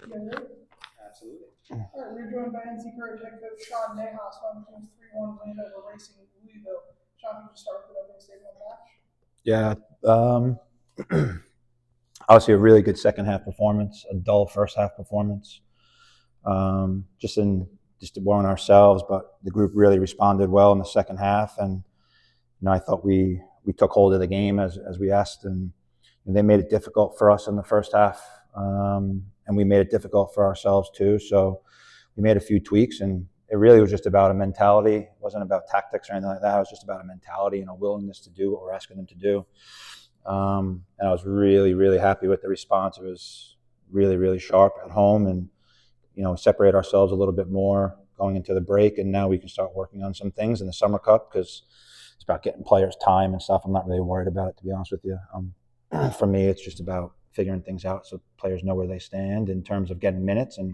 Yeah. Absolutely. All right, we're joined by NC Courage head coach Sean Nahas on the team's 3-1 win over Racing Louisville. Sean, can you just start with the opening statement on the match? Yeah. Obviously, a really good second half performance, a dull first half performance. Just weren't ourselves, but the group really responded well in the second half. And, I thought we took hold of the game as we asked, and they made it difficult for us in the first half. And we made it difficult for ourselves too. So we made a few tweaks, and it really was just about a mentality. It wasn't about tactics or anything like that. It was just about a mentality and a willingness to do what we're asking them to do. And I was really, really happy with the response. It was really, really sharp at home, and separate ourselves a little bit more going into the break. And now we can start working on some things in the Summer Cup, because it's about getting players time and stuff. I'm not really worried about it, to be honest with you. For me, it's just about figuring things out so players know where they stand in terms of getting minutes. And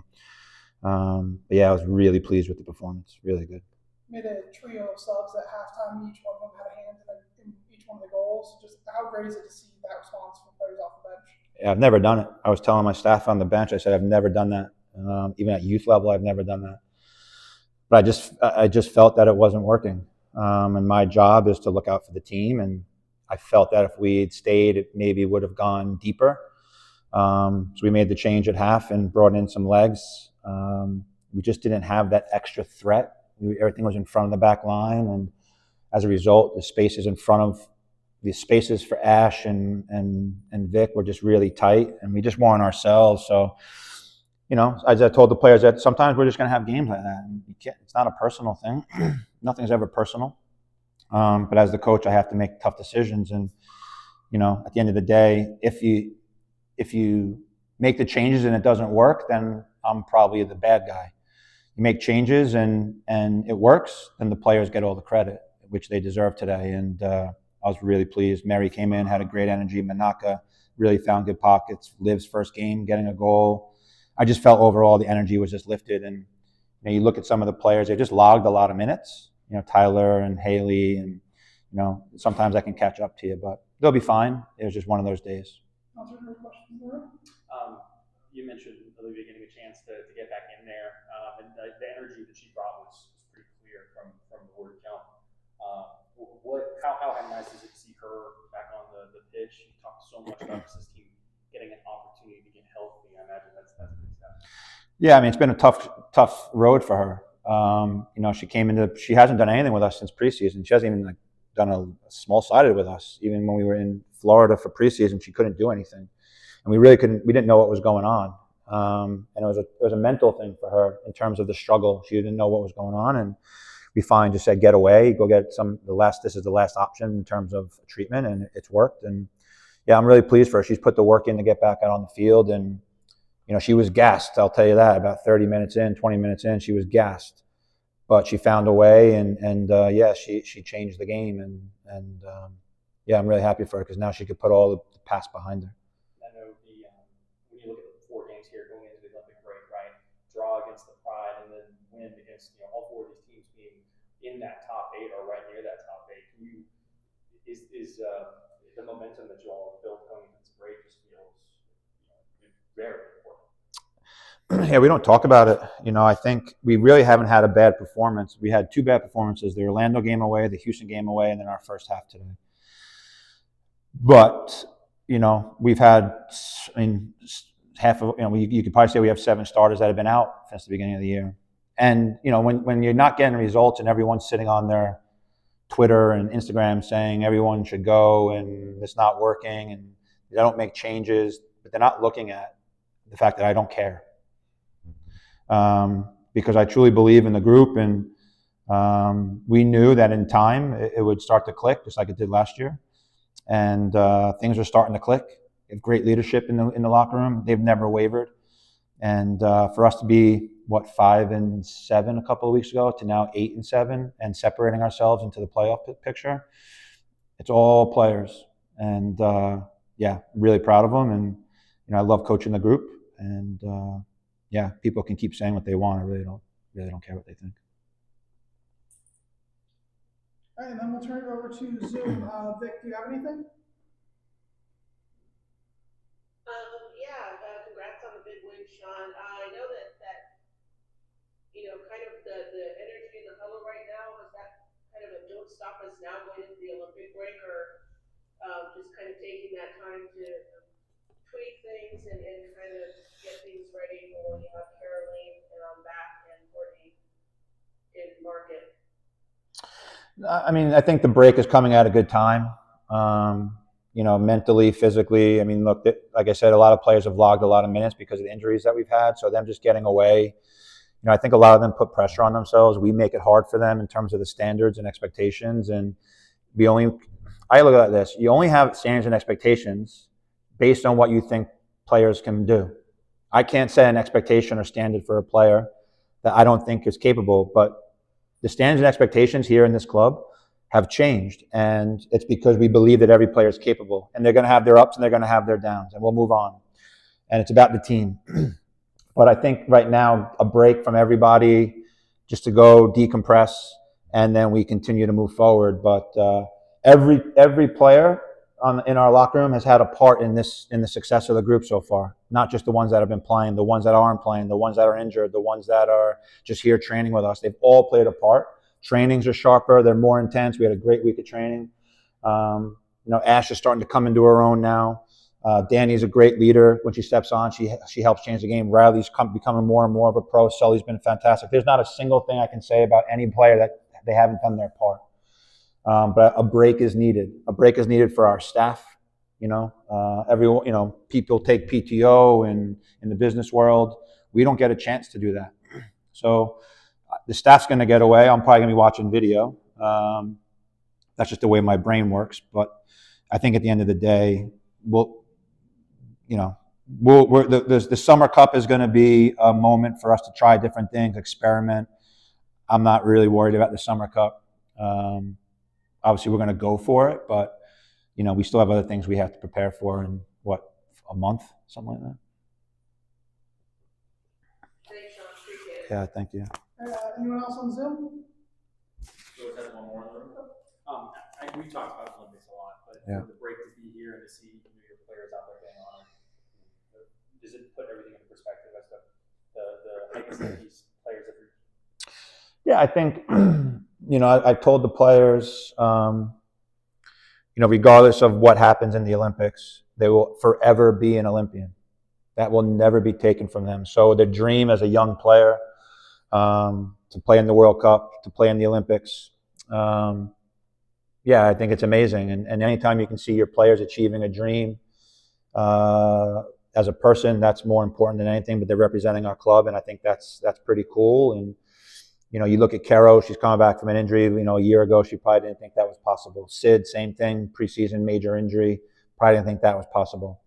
but yeah, I was really pleased with the performance. Really good. Made a trio of subs at halftime. Each one of them had a hand in each one of the goals. Just how great is it to see that response from players off the bench? Yeah, I've never done it. I was telling my staff on the bench, I said, I've never done that. Even at youth level, I've never done that. But I just felt that it wasn't working. And my job is to look out for the team. And I felt that if we had stayed, it maybe would have gone deeper. So we made the change at half and brought in some legs. We just didn't have that extra threat. Everything was in front of the back line. And as a result, the spaces for Ash and Vic were just really tight, and we just weren't ourselves. So, as I told the players, that sometimes we're just going to have games like that. And it's not a personal thing. Nothing's ever personal. But as the coach, I have to make tough decisions. And, at the end of the day, if you make the changes and it doesn't work, then I'm probably the bad guy. You make changes and it works, then the players get all the credit, which they deserve today. And I was really pleased. Mary came in, had a great energy. Manaka really found good pockets. Liv's first game, getting a goal. I just felt overall the energy was just lifted. And you look at some of the players, they just logged a lot of minutes. Tyler and Haley, and sometimes I can catch up to you, but they'll be fine. It was just one of those days. You mentioned Olivia getting a chance to get back in there, and the energy that she brought was pretty clear from the word count. How nice is it to see her back on the pitch? You talked so much about this team getting an opportunity to get healthy. I imagine that's a big step. Yeah, I mean, it's been a tough road for her. She hasn't done anything with us since preseason. She hasn't even done a small-sided with us. Even when we were in Florida for preseason, she couldn't do anything. And we didn't know what was going on. And it was a mental thing for her in terms of the struggle. She didn't know what was going on. And we just said, get away, go get this is the last option in terms of treatment. And it's worked. And yeah, I'm really pleased for her. She's put the work in to get back out on the field. And, she was gassed. I'll tell you that. About 30 minutes in, 20 minutes in, she was gassed. But she found a way. And she changed the game. And I'm really happy for her, because now she could put all the past behind her. I know when you look at the 4 games here going into the Olympic break, right? Draw against the Pride and then win against all 4 of these teams being in that top 8 or right near that top 8. Is the momentum that you all have built going into this break just feels very important? Yeah, we don't talk about it. I think we really haven't had a bad performance. We had 2 bad performances: the Orlando game away, the Houston game away, and then our first half today. But we've had, half of, you could probably say we have 7 starters that have been out since the beginning of the year. And, when you're not getting results and everyone's sitting on their Twitter and Instagram saying everyone should go and it's not working and they don't make changes, but they're not looking at the fact that I don't care. Because I truly believe in the group, and we knew that in time it would start to click, just like it did last year. And things are starting to click. We have great leadership in the locker room. They've never wavered. And for us to be 5-7 a couple of weeks ago to now 8-7 and separating ourselves into the playoff picture, it's all players. And really proud of them. And I love coaching the group. And people can keep saying what they want. I really don't care what they think. All right, and then we'll turn it over to Zoom. Vic, do you have anything? Congrats on the big win, Sean. Sean. I know that kind of the energy in the huddle right now, is that kind of a don't stop us now going into the Olympic break, or just kind of taking that time to tweak things and kind of get things ready for when you have Caroline back and Courtney in market? I mean, I think the break is coming at a good time. Mentally, physically. I mean, look, like I said, a lot of players have logged a lot of minutes because of the injuries that we've had. So them just getting away, I think a lot of them put pressure on themselves. We make it hard for them in terms of the standards and expectations. And I look at this, you only have standards and expectations based on what you think players can do. I can't set an expectation or standard for a player that I don't think is capable, but the standards and expectations here in this club have changed, and it's because we believe that every player is capable, and they're going to have their ups and they're going to have their downs, and we'll move on. And it's about the team. But I think right now, a break from everybody just to go decompress, and then we continue to move forward. But every player in our locker room has had a part in the success of the group so far. Not just the ones that have been playing, the ones that aren't playing, the ones that are injured, the ones that are just here training with us. They've all played a part. Trainings are sharper. They're more intense. We had a great week of training. Ash is starting to come into her own now. Danny's a great leader. When she steps on, she helps change the game. Riley's becoming more and more of a pro. Sully's been fantastic. There's not a single thing I can say about any player that they haven't done their part. But a break is needed. A break is needed for our staff. Everyone. People take PTO in the business world. We don't get a chance to do that. So the staff's going to get away. I'm probably going to be watching video. That's just the way my brain works. But I think at the end of the day, the Summer Cup is going to be a moment for us to try different things, experiment. I'm not really worried about the Summer Cup. Obviously, we're going to go for it, but we still have other things we have to prepare for in a month, something like that. Thanks, Sean. Appreciate it. Yeah, thank you. Anyone else on Zoom? So has one more in the room. We talked about Olympics a lot, but Yeah. for the break to be here and to see your players out there getting on, does it put everything in perspective as to the heights that these players have reached? Yeah, I think I told the players, regardless of what happens in the Olympics, they will forever be an Olympian. That will never be taken from them. So their dream as a young player to play in the World Cup, to play in the Olympics, I think it's amazing. And anytime you can see your players achieving a dream as a person, that's more important than anything. But they're representing our club, and I think that's pretty cool. And you look at Caro, she's coming back from an injury. A year ago, she probably didn't think that was possible. Sid, same thing, preseason major injury, probably didn't think that was possible.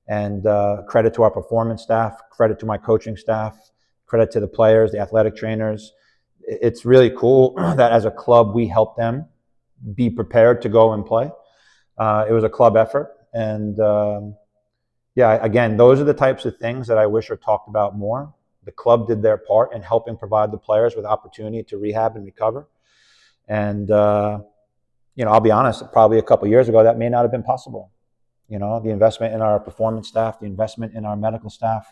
And credit to our performance staff, credit to my coaching staff, credit to the players, the athletic trainers. It's really cool that as a club, we help them be prepared to go and play. It was a club effort. And again, those are the types of things that I wish are talked about more. The club did their part in helping provide the players with opportunity to rehab and recover. And, I'll be honest, probably a couple of years ago, that may not have been possible. The investment in our performance staff, the investment in our medical staff,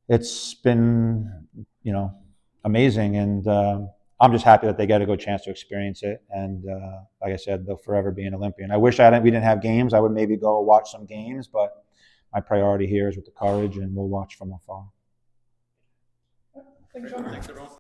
it's been, amazing. And I'm just happy that they get a good chance to experience it. And like I said, they'll forever be an Olympian. I wish we didn't have games. I would maybe go watch some games, but my priority here is with the courage, and we'll watch from afar. Thanks, Sean. Thanks, everyone.